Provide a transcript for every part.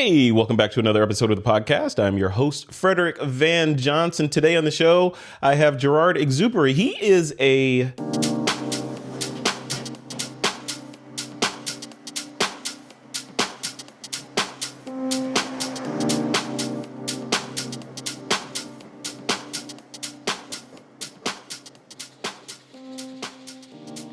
Hey, welcome back to another episode of the podcast. I'm your host, Frederick Van Johnson. Today on the show, I have Gerard Exupery. He is a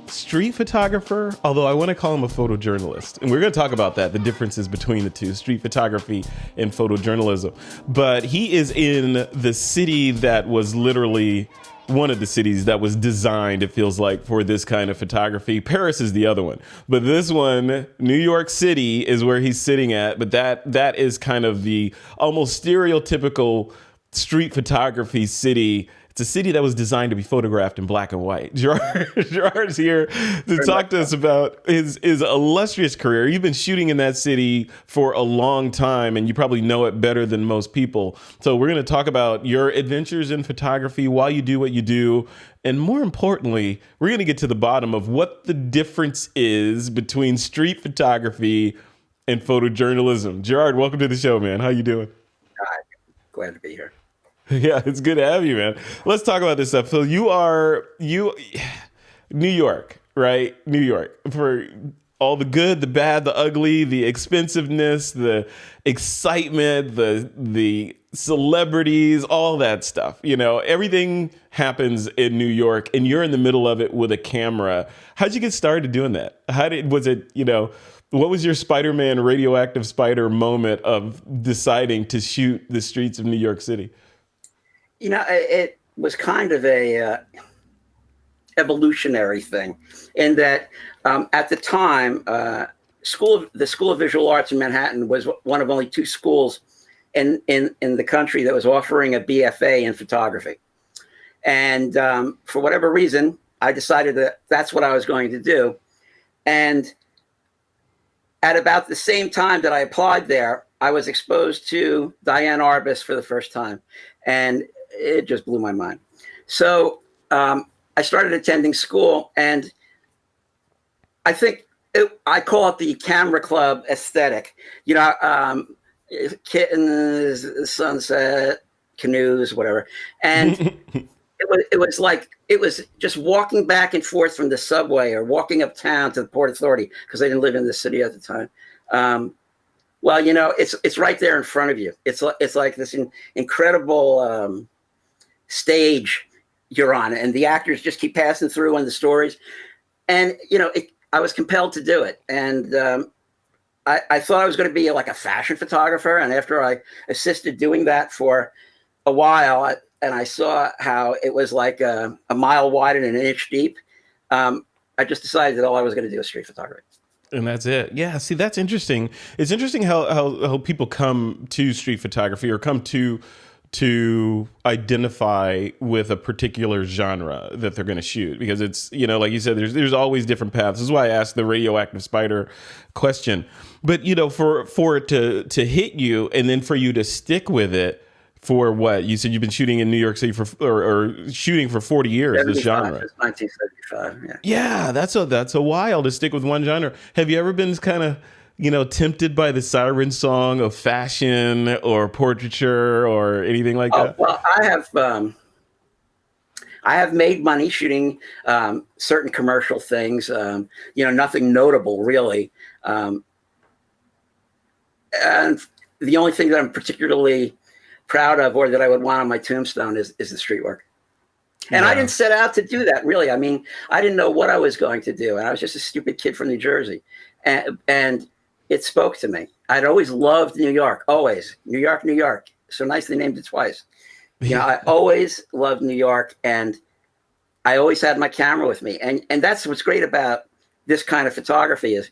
street photographer, although I want to call him a photojournalist. And we're going to talk about that, the differences between the two, street photography and photojournalism. But he is in the city that was literally one of the cities that was designed, it feels like, for this kind of photography. Paris is the other one. But this one, New York City, is where he's sitting at. But that is kind of the almost stereotypical street photography city. It's a city that was designed to be photographed in black and white. Gerard's here to talk to us about his illustrious career. You've been shooting in that city for a long time, and you probably know it better than most people. So we're going to talk about your adventures in photography, why you do what you do, and more importantly, we're going to get to the bottom of what the difference is between street photography and photojournalism. Gerard, welcome to the show, man. How you doing? Hi, glad to be here. Yeah, it's good to have you, man. Let's talk about this stuff. So New York, right? New York, for all the good, the bad, the ugly, the expensiveness, the excitement, the celebrities, all that stuff. You know, everything happens in New York, and you're in the middle of it with a camera. How'd you get started doing that? What was your Spider-Man radioactive spider moment of deciding to shoot the streets of New York City? You know, it was kind of a evolutionary thing in that at the time, the School of Visual Arts in Manhattan was one of only two schools in the country that was offering a BFA in photography. And for whatever reason, I decided that that's what I was going to do. And at about the same time that I applied there, I was exposed to Diane Arbus for the first time. And it just blew my mind. So I started attending school, and I think I call it the camera club aesthetic. You know, kittens, sunset, canoes, whatever. And it was just walking back and forth from the subway or walking uptown to the Port Authority, because I didn't live in the city at the time. Well, you know, it's right there in front of you. It's like this incredible stage you're on, and the actors just keep passing through on the stories. And, you know, I was compelled to do it. And I thought I was going to be like a fashion photographer. And after I assisted doing that for a while, and I saw how it was like a mile wide and an inch deep, I just decided that all I was going to do was street photography. And that's it. Yeah. See, that's interesting. It's interesting how people come to street photography or come to identify with a particular genre that they're going to shoot, because it's, you know, like you said, there's always different paths. This is why I asked the radioactive spider question. But, you know, for it to hit you and then for you to stick with it for what you said, you've been shooting in New York City or shooting for 40 years, this genre. 1975. Yeah, that's a while to stick with one genre. Have you ever been kind of, you know, tempted by the siren song of fashion or portraiture or anything like that? Well, I have made money shooting certain commercial things. You know, nothing notable really. And the only thing that I'm particularly proud of, or that I would want on my tombstone, is the street work. And yeah. I didn't set out to do that, really. I mean, I didn't know what I was going to do, and I was just a stupid kid from New Jersey, and it spoke to me. I'd always loved New York, always. New York, New York. So nice they named it twice. You know, I always loved New York, and I always had my camera with me. And that's what's great about this kind of photography is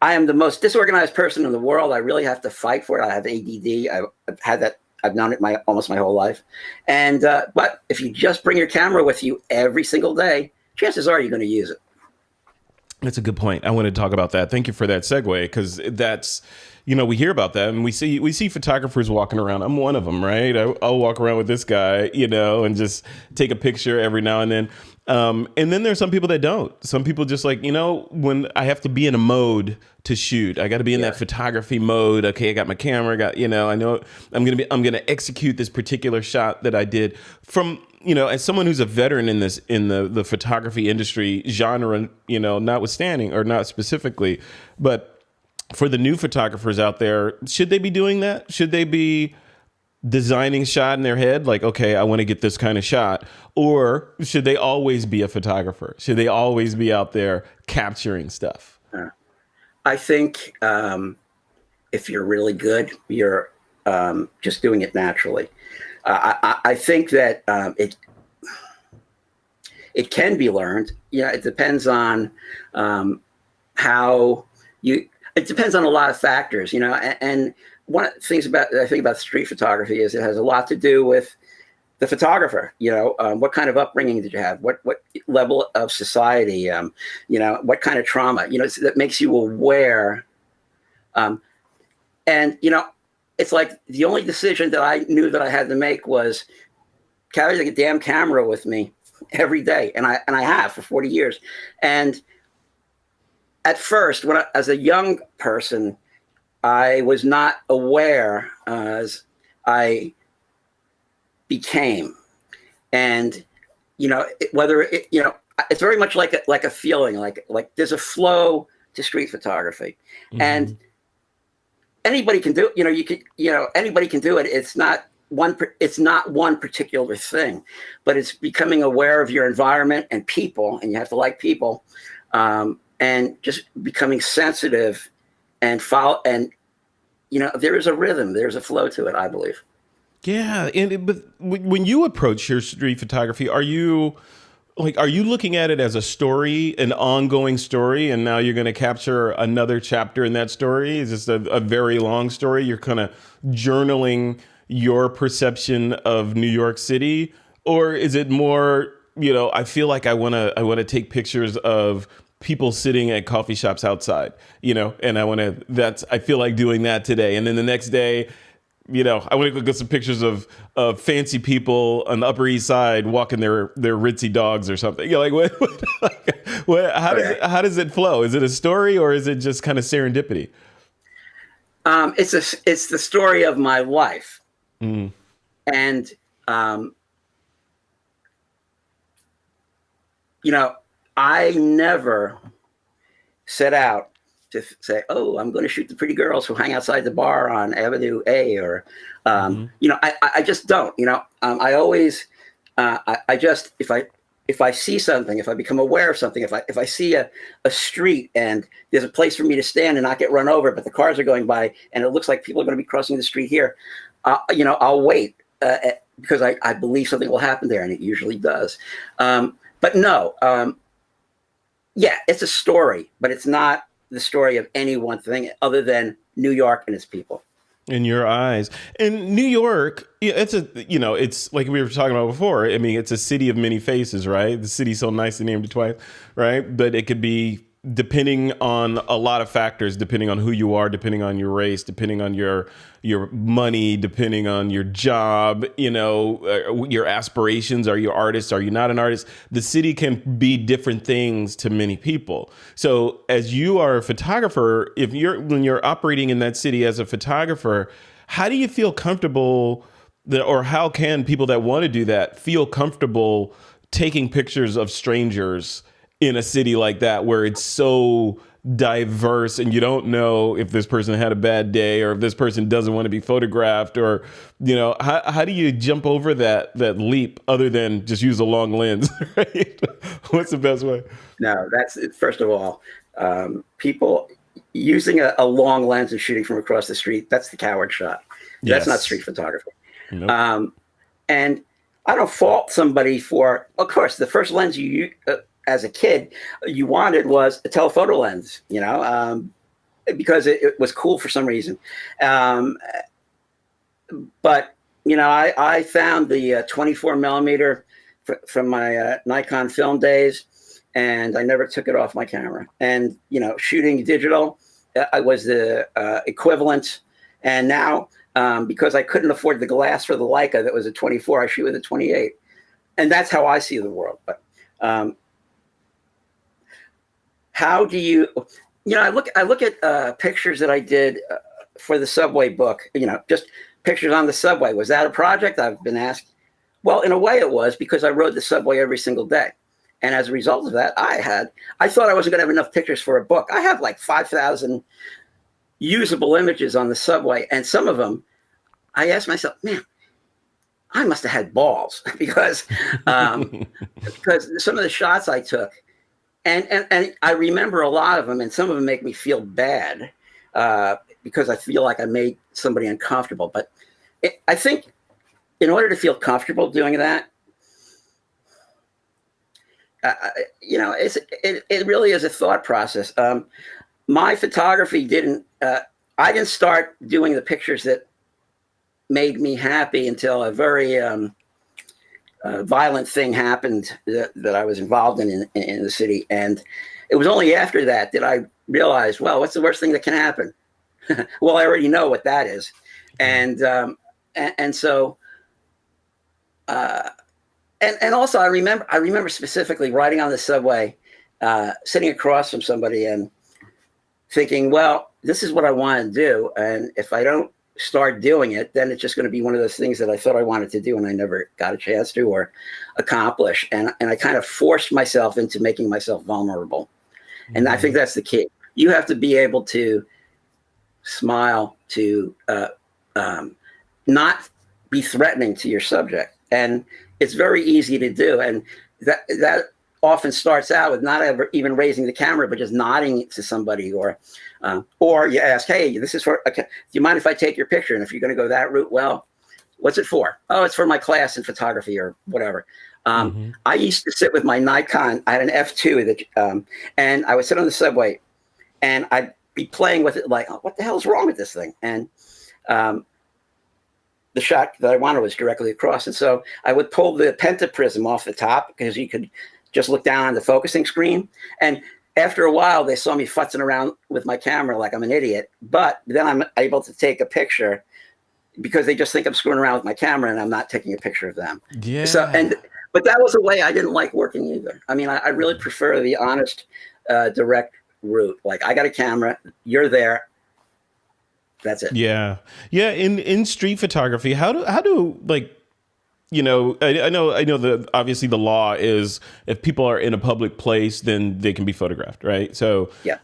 I am the most disorganized person in the world. I really have to fight for it. I have ADD. I've had that. I've known it almost my whole life. And but if you just bring your camera with you every single day, chances are you're going to use it. That's a good point. I want to talk about that. Thank you for that segue, because that's, we hear about that, and we see photographers walking around. I'm one of them, right? I'll walk around with this guy, and just take a picture every now and then. And then there's some people that don't. Some people just like, when I have to be in a mode to shoot, I got to be in that photography mode. Okay, I got my camera. I know I'm gonna execute this particular shot that I did from. As someone who's a veteran in the photography industry genre, notwithstanding or not specifically, but for the new photographers out there, should they be doing that? Should they be designing a shot in their head? Like, okay, I want to get this kind of shot. Or should they always be a photographer? Should they always be out there capturing stuff? I think if you're really good, you're just doing it naturally. I think that it can be learned. It depends on how you. It depends on a lot of factors, and one of the things I think about street photography is it has a lot to do with the photographer. What kind of upbringing did you have? What level of society? What kind of trauma? That makes you aware. And it's like the only decision that I knew that I had to make was carry the damn camera with me every day, and I have for 40 years. And at first, as a young person, I was not aware as I became, and it's very much like a feeling, like there's a flow to street photography, and anybody can do it. Anybody can do it. It's not one particular thing, but it's becoming aware of your environment and people, and you have to like people. And just becoming sensitive and follow, and there is a rhythm, there's a flow to it, I believe. Yeah, but when you approach your street photography, are you looking at it as a story, an ongoing story, and now you're going to capture another chapter in that story? Is this a very long story? You're kind of journaling your perception of New York City, or is it more, I feel like I want to take pictures of people sitting at coffee shops outside, and I feel like doing that today. And then the next day, I want to go get some pictures of fancy people on the Upper East Side walking their ritzy dogs or something. How does it flow? Is it a story, or is it just kind of serendipity? It's the story of my life. And, I never set out to say, "Oh, I'm going to shoot the pretty girls who hang outside the bar on Avenue A," or, I just don't. I always, I just if I see something, if I become aware of something, if I see a street and there's a place for me to stand and not get run over, but the cars are going by and it looks like people are going to be crossing the street here, I'll wait because I believe something will happen there, and it usually does. But no. Yeah, it's a story, but it's not the story of any one thing other than New York and its people. In your eyes. And New York, it's like we were talking about before. I mean, it's a city of many faces, right? The city's so nice to name it twice, right? But it could be depending on a lot of factors, depending on who you are, depending on your race, depending on your money, depending on your job, your aspirations. Are you an artist? Are you not an artist? The city can be different things to many people. So as you are a photographer, when you're operating in that city as a photographer, how do you feel comfortable or how can people that want to do that feel comfortable taking pictures of strangers in a city like that, where it's so diverse and you don't know if this person had a bad day or if this person doesn't want to be photographed, or, how do you jump over that leap other than just use a long lens, right? What's the best way? No, that's it. First of all, people using a long lens and shooting from across the street, that's the coward shot. That's not street photography. Nope. And I don't fault somebody for, of course, the first lens you as a kid you wanted was a telephoto lens, because it was cool for some reason. But I found the 24 millimeter from my Nikon film days, and I never took it off my camera. And shooting digital, I was the equivalent. And now, because I couldn't afford the glass for the Leica that was a 24, I shoot with a 28. And that's how I see the world. But how do you, I look at pictures that I did for the subway book, just pictures on the subway. Was that a project? I've been asked. Well, in a way it was, because I rode the subway every single day. And as a result of that, I thought I wasn't going to have enough pictures for a book. I have like 5,000 usable images on the subway. And some of them, I asked myself, man, I must have had balls because some of the shots I took, and I remember a lot of them, and some of them make me feel bad because I feel like I made somebody uncomfortable. But I think in order to feel comfortable doing that, it really is a thought process. My photography I didn't start doing the pictures that made me happy until a very violent thing happened that I was involved in the city. And it was only after that I realized, well, what's the worst thing that can happen? Well, I already know what that is. And so, and also I remember specifically riding on the subway, sitting across from somebody and thinking, well, this is what I want to do. And if I don't start doing it, then it's just going to be one of those things that I thought I wanted to do and I never got a chance to or accomplish. And I kind of forced myself into making myself vulnerable. And I think that's the key. You have to be able to smile, to not be threatening to your subject. And it's very easy to do. And that often starts out with not ever even raising the camera, but just nodding to somebody, or you ask, hey, this is for, okay, do you mind if I take your picture? And if you're going to go that route, well, what's it for? Oh, it's for my class in photography or whatever. I used to sit with my Nikon. I had an F2 that, and I would sit on the subway and I'd be playing with it like, oh, what the hell is wrong with this thing? And the shot that I wanted was directly across. And so I would pull the pentaprism off the top because you could just look down on the focusing screen. And after a while, they saw me futzing around with my camera like I'm an idiot. But then I'm able to take a picture because they just think I'm screwing around with my camera and I'm not taking a picture of them. Yeah. So, but that was a way I didn't like working either. I mean, I really prefer the honest, direct route. Like, I got a camera, you're there. That's it. Yeah. Yeah. In street photography, how do like, I know that obviously the law is if people are in a public place, then they can be photographed. Right. So, yeah.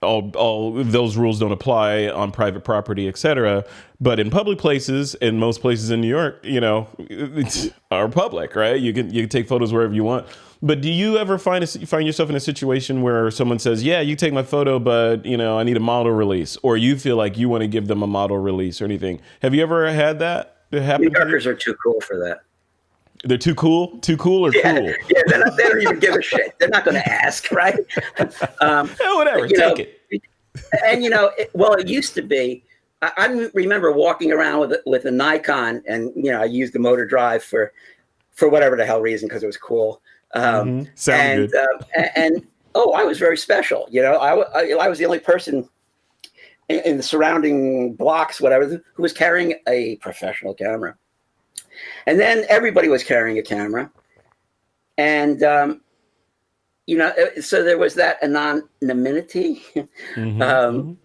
All those rules don't apply on private property, et cetera. But in public places, in most places in New York, it's are public, right? You can take photos wherever you want. But do you ever find yourself in a situation where someone says, yeah, you take my photo, but I need a model release, or you feel like you want to give them a model release or anything? Have you ever had that happen? New Yorkers are too cool for that. They're too cool or cool? Yeah, they don't even give a shit. They're not going to ask, right? Whatever, take it. And it used to be. I remember walking around with a Nikon, and I used the motor drive for whatever the hell reason because it was cool. Sound good. And I was very special. I was the only person in the surrounding blocks, whatever, who was carrying a professional camera. And then everybody was carrying a camera. And, so there was that anonymity. Are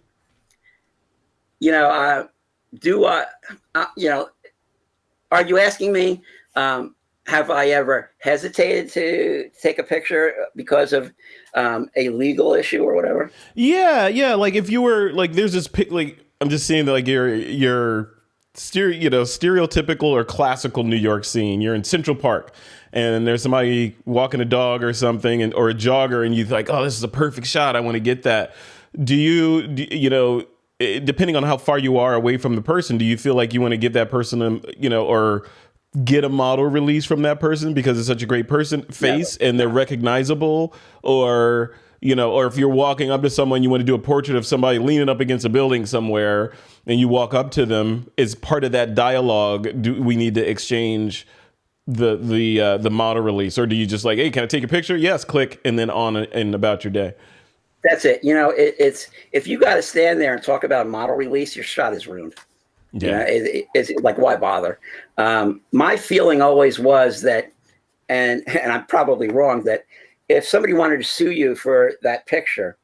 you asking me, have I ever hesitated to take a picture because of a legal issue or whatever? Yeah. Like if you were like, there's this like, I'm just saying that like you're stereotypical or classical New York scene. You're in Central Park and there's somebody walking a dog or something or a jogger and you like, oh, this is a perfect shot. I want to get that. Do you depending on how far you are away from the person, do you feel like you want to give that person, or get a model release from that person because it's such a great face and they're recognizable, or if you're walking up to someone, you want to do a portrait of somebody leaning up against a building somewhere and you walk up to them, as part of that dialogue, do we need to exchange the model release, or do you just like, hey, can I take a picture? Yes, click, and then on and about your day? That's it. It's if you got to stand there and talk about a model release, your shot is ruined. Yeah. It's like, why bother? My feeling always was that, and I'm probably wrong, that if somebody wanted to sue you for that picture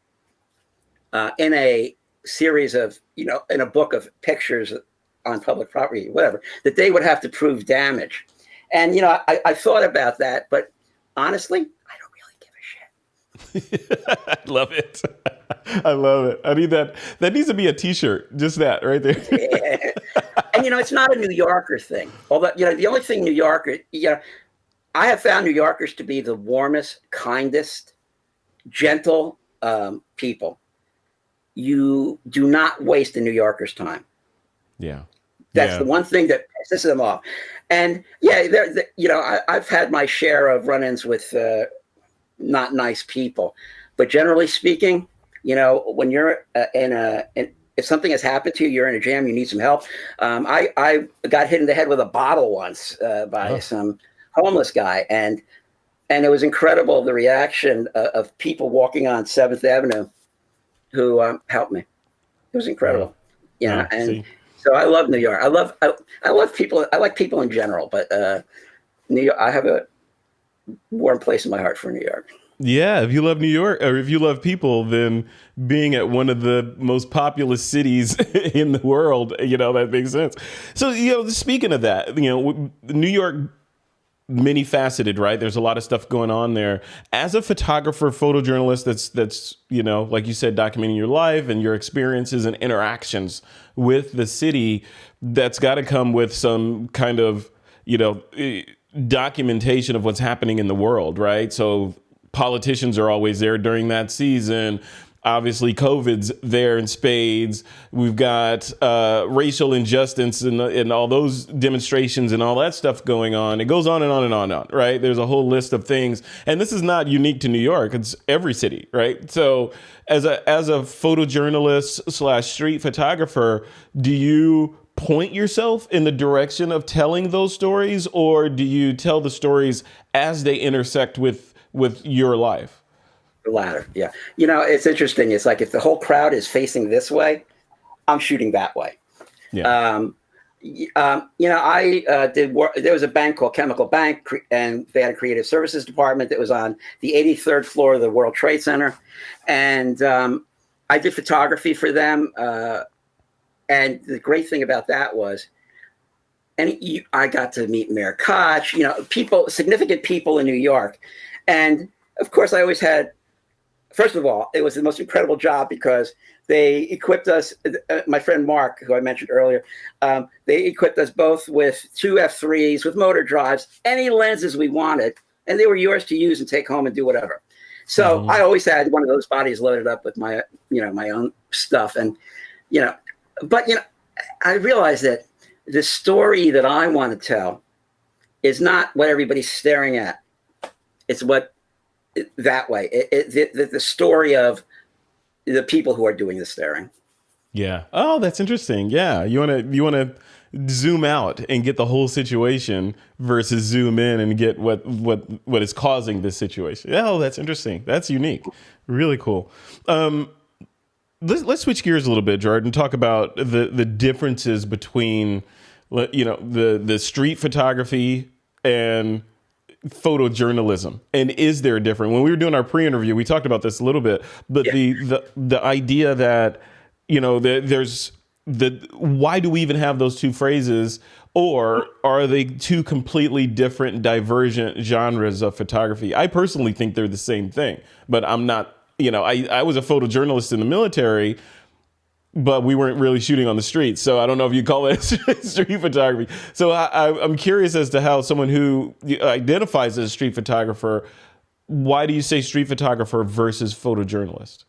in a series of, in a book of pictures on public property, whatever, that they would have to prove damage. And, I thought about that, but honestly, I don't really give a shit. I love it. I love it. I need that. That needs to be a T-shirt. Just that right there. Yeah. And, it's not a New Yorker thing. Although, the only thing New Yorker, I have found New Yorkers to be the warmest, kindest, gentle people. You do not waste a New Yorker's time. Yeah. That's the one thing that pisses them off. And I've had my share of run-ins with not nice people, but generally speaking, when you're if something has happened to you, you're in a jam, you need some help. I got hit in the head with a bottle once by some homeless guy, and it was incredible, the reaction of people walking on 7th Avenue who helped me. It was incredible. So I love New York. I love people. I like people in general, but New York, I have a warm place in my heart for New York. Yeah, if you love New York, or if you love people, then being at one of the most populous cities in the world, that makes sense. So, speaking of that, New York, many faceted, right? There's a lot of stuff going on there. As a photographer, photojournalist, that's like you said, documenting your life and your experiences and interactions with the city, that's got to come with some kind of, documentation of what's happening in the world, right? So politicians are always there during that season. Obviously, COVID's there in spades. We've got racial injustice and all those demonstrations and all that stuff going on. It goes on and on and on and on, right? There's a whole list of things. And this is not unique to New York. It's every city, right? So as a photojournalist / street photographer, do you point yourself in the direction of telling those stories, or do you tell the stories as they intersect with your life? The latter, yeah. It's interesting. It's like if the whole crowd is facing this way, I'm shooting that way. Yeah. I did work. There was a bank called Chemical Bank, and they had a creative services department that was on the 83rd floor of the World Trade Center, and I did photography for them. And the great thing about that was, I got to meet Mayor Koch, significant people in New York, and of course, I always had. First of all, it was the most incredible job because they equipped us, my friend Mark, who I mentioned earlier, they equipped us both with 2 F3s, with motor drives, any lenses we wanted, and they were yours to use and take home and do whatever. So I always had one of those bodies loaded up with my, my own stuff. And, but I realized that the story that I want to tell is not what everybody's staring at. It's that way. The story of the people who are doing the staring. Yeah. Oh, that's interesting. Yeah. You want to zoom out and get the whole situation versus zoom in and get what is causing this situation. Oh, that's interesting. That's unique. Really cool. Let's switch gears a little bit, Gerard, and talk about the differences between, the street photography and photojournalism. And is there a difference? When we were doing our pre-interview, we talked about this a little bit, but the idea that, there's why do we even have those two phrases, or are they two completely different, divergent genres of photography? I personally think they're the same thing, but I'm not, I was a photojournalist in the military, but we weren't really shooting on the streets. So I don't know if you call it street photography. So I'm curious as to how someone who identifies as a street photographer, why do you say street photographer versus photojournalist?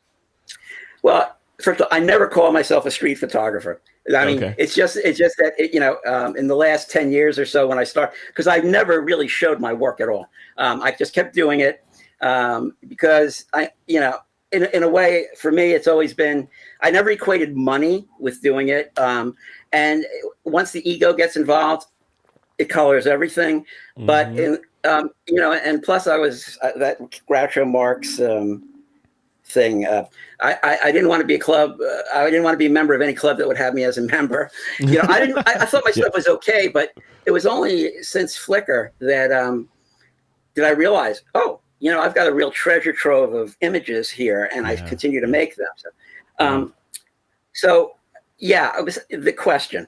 Well, first of all, I never call myself a street photographer. I mean, it's just that, in the last 10 years or so when I start, because I've never really showed my work at all. I just kept doing it because in a way, for me, it's always been, I never equated money with doing it. And once the ego gets involved, it colors everything. Mm-hmm. But, and plus I was that Groucho Marx thing. I didn't want to be a club. I didn't want to be a member of any club that would have me as a member. I thought my stuff was okay, but it was only since Flickr that did I realize, I've got a real treasure trove of images here, and I continue to make them. So, it was the question.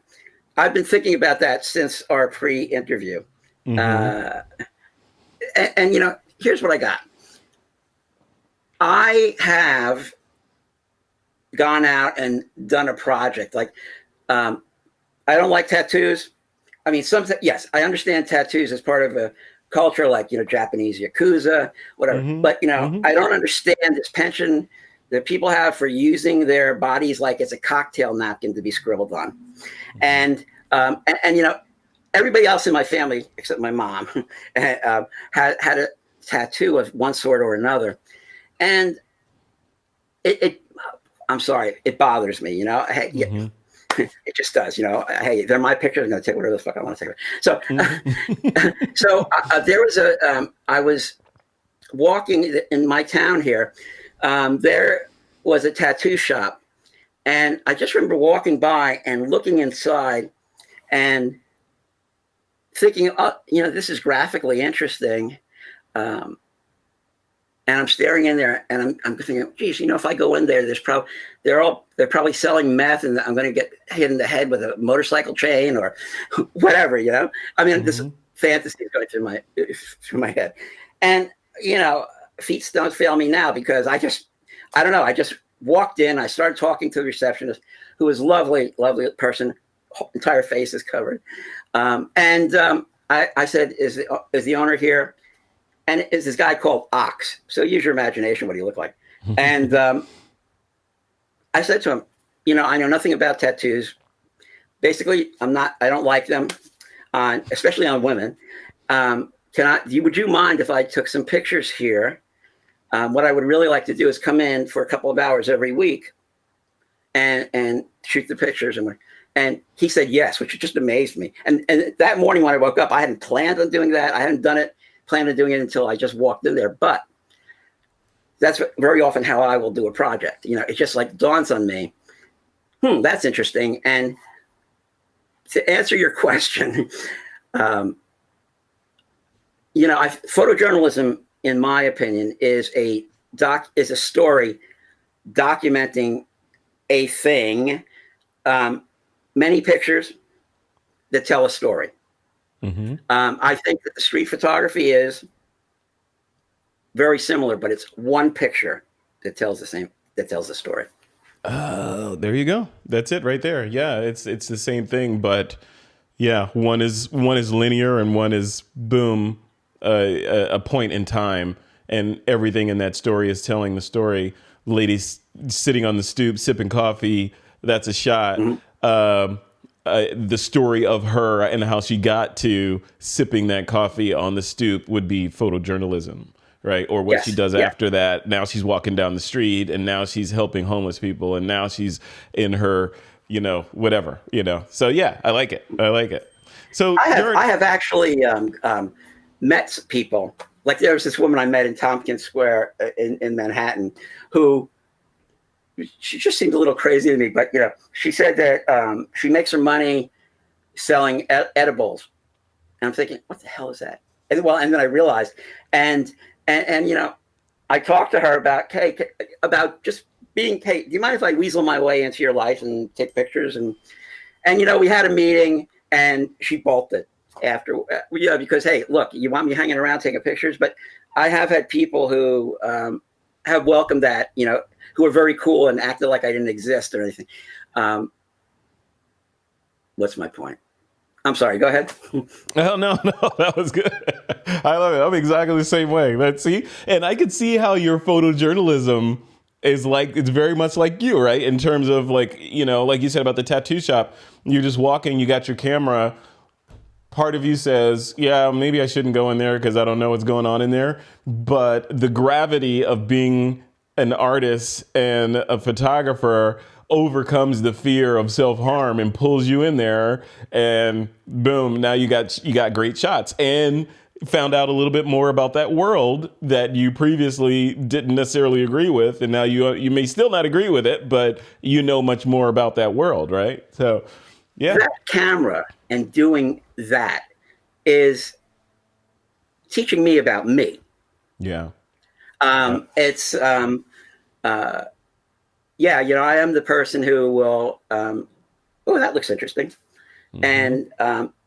I've been thinking about that since our pre-interview. Mm-hmm. And here's what I got. I have gone out and done a project. Like, I don't like tattoos. I mean, yes, I understand tattoos as part of a culture like, Japanese Yakuza, whatever. Mm-hmm. But, I don't understand this penchant that people have for using their bodies like it's a cocktail napkin to be scribbled on. Mm-hmm. And everybody else in my family, except my mom, had a tattoo of one sort or another. And I'm sorry, it bothers me, Hey, mm-hmm. It just does, hey, they're my pictures. I'm going to take whatever the fuck I want to take. So, there was I was walking in my town here. There was a tattoo shop, and I just remember walking by and looking inside and thinking, this is graphically interesting. And I'm staring in there, and I'm thinking, geez, if I go in there, they're probably selling meth, and I'm going to get hit in the head with a motorcycle chain or whatever, I mean, mm-hmm. This fantasy is going through my head, and feet don't fail me now because I don't know. I just walked in, I started talking to the receptionist, who was lovely person, entire face is covered, and I said, is the owner here? And it's this guy called Ox. So use your imagination what do you look like. And I said to him, I know nothing about tattoos. Basically, I don't like them, especially on women. Would you mind if I took some pictures here? What I would really like to do is come in for a couple of hours every week and shoot the pictures. And he said yes, which just amazed me. And that morning when I woke up, I hadn't planned on doing that. I hadn't planned on doing it until I just walked in there. But that's very often how I will do a project. It just like dawns on me, that's interesting. And to answer your question, photojournalism, in my opinion, is a story documenting a thing, many pictures that tell a story. Mm-hmm. I think that the street photography is very similar, but it's one picture that tells the story. Oh, there you go. That's it right there. Yeah, it's the same thing, but yeah, one is linear and one is boom, a point in time, and everything in that story is telling the story. Ladies sitting on the stoop sipping coffee, that's a shot. Mm-hmm. The story of her and how she got to sipping that coffee on the stoop would be photojournalism, right? Or what she does after that. Now she's walking down the street, and now she's helping homeless people, and now she's in her, whatever, So yeah, I like it. So I have actually met people. Like there was this woman I met in Tompkins Square in Manhattan who. She just seemed a little crazy to me, but she said that she makes her money selling edibles, and I'm thinking, what the hell is that? And then I realized, and I talked to her about just being, hey, do you mind if I weasel my way into your life and take pictures? And we had a meeting, and she bolted after, because hey, look, you want me hanging around taking pictures, but I have had people who have welcomed that, who are very cool and acted like I didn't exist or anything. What's my point? I'm sorry, go ahead. Oh, no, that was good. I love it. I'm exactly the same way. Let's see. And I could see how your photojournalism is it's very much like you, right? In terms of like you said about the tattoo shop, you're just walking, you got your camera. Part of you says, yeah, maybe I shouldn't go in there because I don't know what's going on in there. But the gravity of being an artist and a photographer overcomes the fear of self-harm and pulls you in there, and boom, now you got great shots. And found out a little bit more about that world that you previously didn't necessarily agree with, and now you may still not agree with it, but you know much more about that world, right? So, yeah, That camera and doing that is teaching me about me. yeah, It's yeah, I am the person who will, oh, that looks interesting, hmm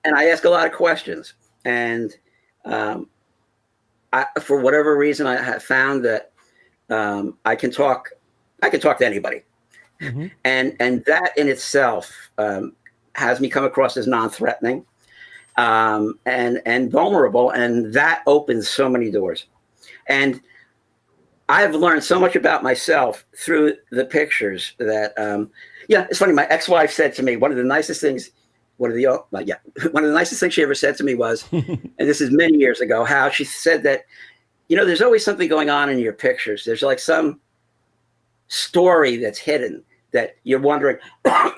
and I ask a lot of questions, and for whatever reason, I have found that I can talk, to anybody, hmm and that in itself has me come across as non-threatening, and vulnerable, and that opens so many doors, and I've learned so much about myself through the pictures that, yeah, it's funny. My ex-wife said to me, one of the nicest things, one of the nicest things she ever said to me was, and this is many years ago, how she said that, there's always something going on in your pictures. There's like some story that's hidden that you're wondering,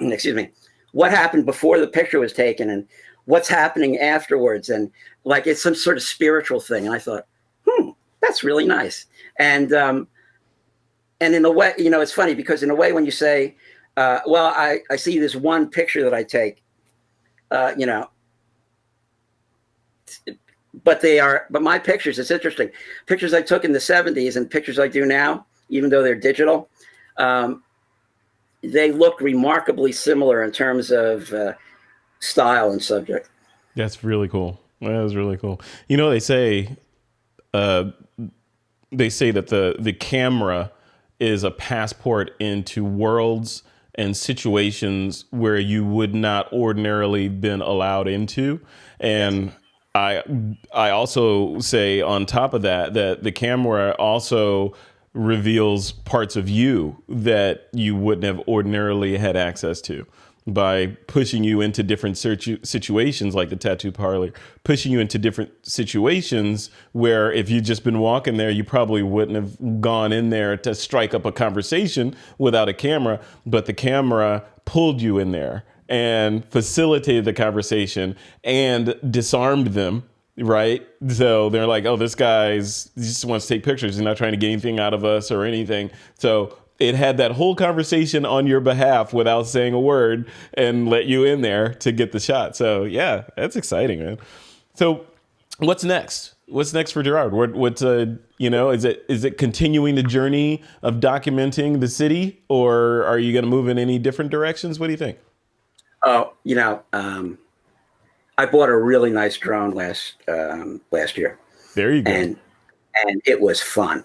excuse me, what happened before the picture was taken and what's happening afterwards. And like, it's some sort of spiritual thing. And I thought, that's really nice. And in a way, it's funny because in a way, when you say, well, I see this one picture that I take, but my pictures, it's interesting. Pictures I took in the 70s and pictures I do now, even though they're digital, they look remarkably similar in terms of style and subject. that's really cool. That was really cool. Uh, they say that the camera is a passport into worlds and situations where you would not ordinarily been allowed into. And I I also say on top of that that the camera also reveals parts of you that you wouldn't have ordinarily had access to by pushing you into different situations like the tattoo parlor, pushing you into different situations where if you'd just been walking there, you probably wouldn't have gone in there to strike up a conversation without a camera. But the camera pulled you in there and facilitated the conversation and disarmed them. Right. So they're like, oh, this guy's he just wants to take pictures. He's not trying to get anything out of us or anything. So it had that whole conversation on your behalf without saying a word and let you in there to get the shot. So yeah, that's exciting, man. So what's next? What's next for Gerard? Is it continuing the journey of documenting the city, or are you going to move in any different directions? What do you think? Oh, I bought a really nice drone last year, There you go. and it was fun.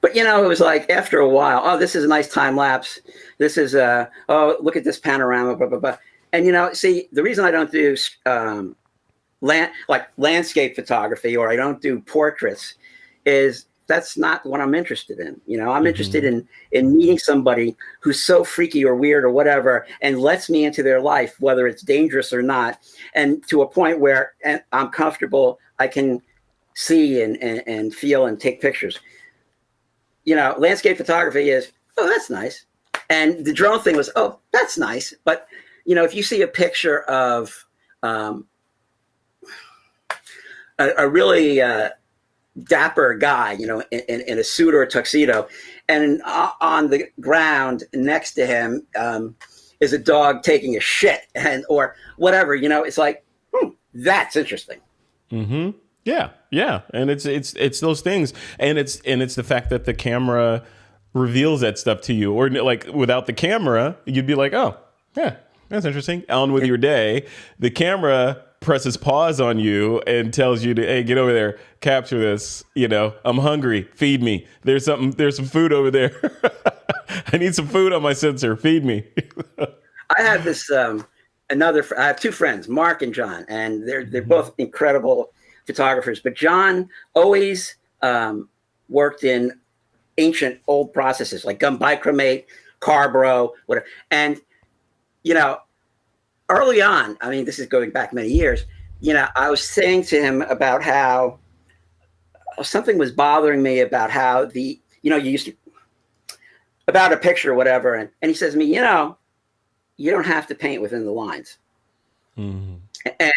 But it was like after a while, oh, this is a nice time lapse. This is oh, look at this panorama, blah blah blah. And see, the reason I don't do landscape photography or I don't do portraits is that's not what I'm interested in. I'm interested in meeting somebody who's so freaky or weird or whatever and lets me into their life, whether it's dangerous or not, and to a point where I'm comfortable, I can see and feel and take pictures. Landscape photography is, oh, that's nice. And the drone thing was, oh, that's nice. But, if you see a picture of a really dapper guy, in a suit or a tuxedo, and on the ground next to him is a dog taking a shit or whatever, it's like, that's interesting. Mm-hmm. Yeah, yeah, and it's those things, and it's the fact that the camera reveals that stuff to you, or like without the camera, you'd be like, oh, yeah, that's interesting. On with your day. The camera presses pause on you and tells you to, hey, get over there, capture this. I'm hungry. Feed me. There's some food over there. I need some food on my sensor. Feed me. I have this I have two friends, Mark and John, and they're both incredible photographers, but John always worked in ancient old processes like gum bichromate, carbro, whatever. And early on, I mean, this is going back many years, I was saying to him about how something was bothering me about how you used to, about a picture or whatever. And he says to me, you don't have to paint within the lines. Mm-hmm. And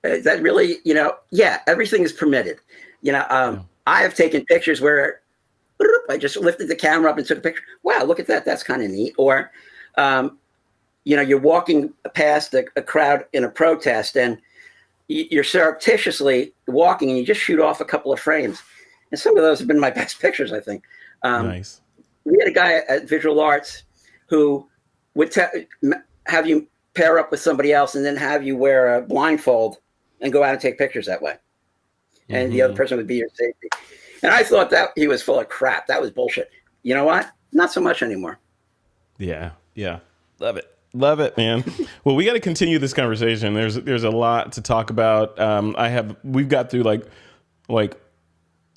Is that really, yeah, everything is permitted. I have taken pictures where I just lifted the camera up and took a picture. Wow, look at that. That's kind of neat. Or, you're walking past a crowd in a protest and you're surreptitiously walking and you just shoot off a couple of frames. And some of those have been my best pictures, I think. Nice. We had a guy at Visual Arts who would have you pair up with somebody else and then have you wear a blindfold and go out and take pictures that way. And the other person would be your safety. And I thought that he was full of crap. That was bullshit. You know what? Not so much anymore. Yeah. Yeah. Love it, man. Well, we got to continue this conversation. There's a lot to talk about. We've got through like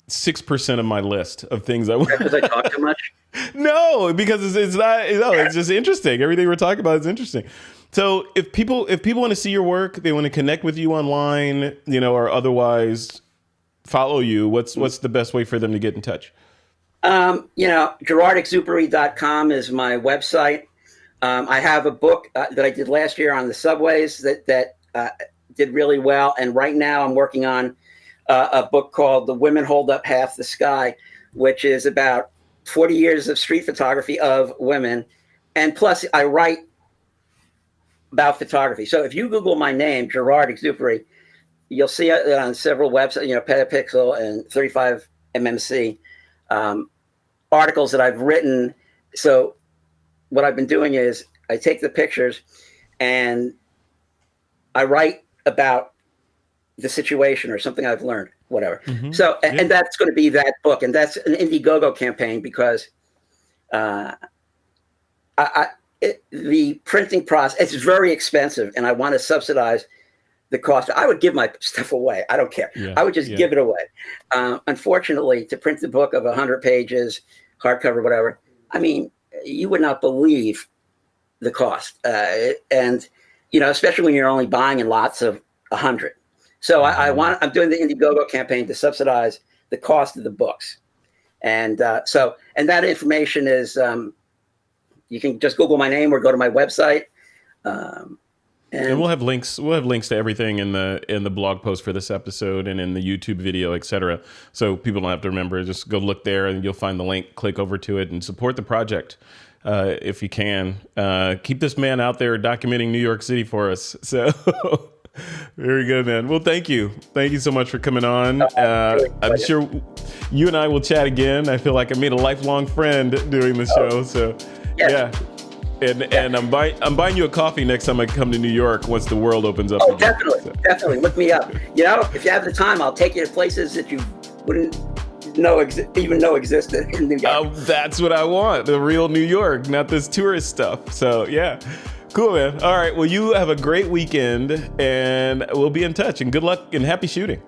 6% of my list of things I want. Because I talk too much? No, because it's not. No, it's just interesting. Everything we're talking about is interesting. So if people want to see your work, they want to connect with you online, or otherwise follow you, what's the best way for them to get in touch? GerardExupery.com is my website. I have a book that I did last year on the subways that did really well. And right now I'm working on a book called The Women Hold Up Half the Sky, which is about 40 years of street photography of women. And plus I write about photography. So if you Google my name, Gerard Exupery, you'll see it on several websites, Petapixel and 35MMC, articles that I've written. So what I've been doing is I take the pictures and I write about the situation or something I've learned, whatever. Mm-hmm. So, and that's going to be that book. And that's an Indiegogo campaign because the printing process, it's very expensive and I want to subsidize the cost. I would give my stuff away. I don't care. Yeah, I would just give it away. Unfortunately, to print the book of 100 pages, hardcover, whatever, I mean, you would not believe the cost. And, especially when you're only buying in lots of 100. So I'm doing the Indiegogo campaign to subsidize the cost of the books. And and that information is, you can just Google my name or go to my website. And we'll have links. We'll have links to everything in the blog post for this episode and in the YouTube video, etc. So people don't have to remember. Just go look there, and you'll find the link. Click over to it and support the project if you can. Keep this man out there documenting New York City for us. So very good, man. Well, thank you so much for coming on. I'm sure you and I will chat again. I feel like I made a lifelong friend doing the show. So yeah. And I'm buying you a coffee next time I come to New York once the world opens up. Oh, again. Definitely. Look me up. If you have the time, I'll take you to places that you wouldn't even know existed in New York. That's what I want. The real New York, not this tourist stuff. So yeah, cool, man. All right. Well, you have a great weekend and we'll be in touch and good luck and happy shooting.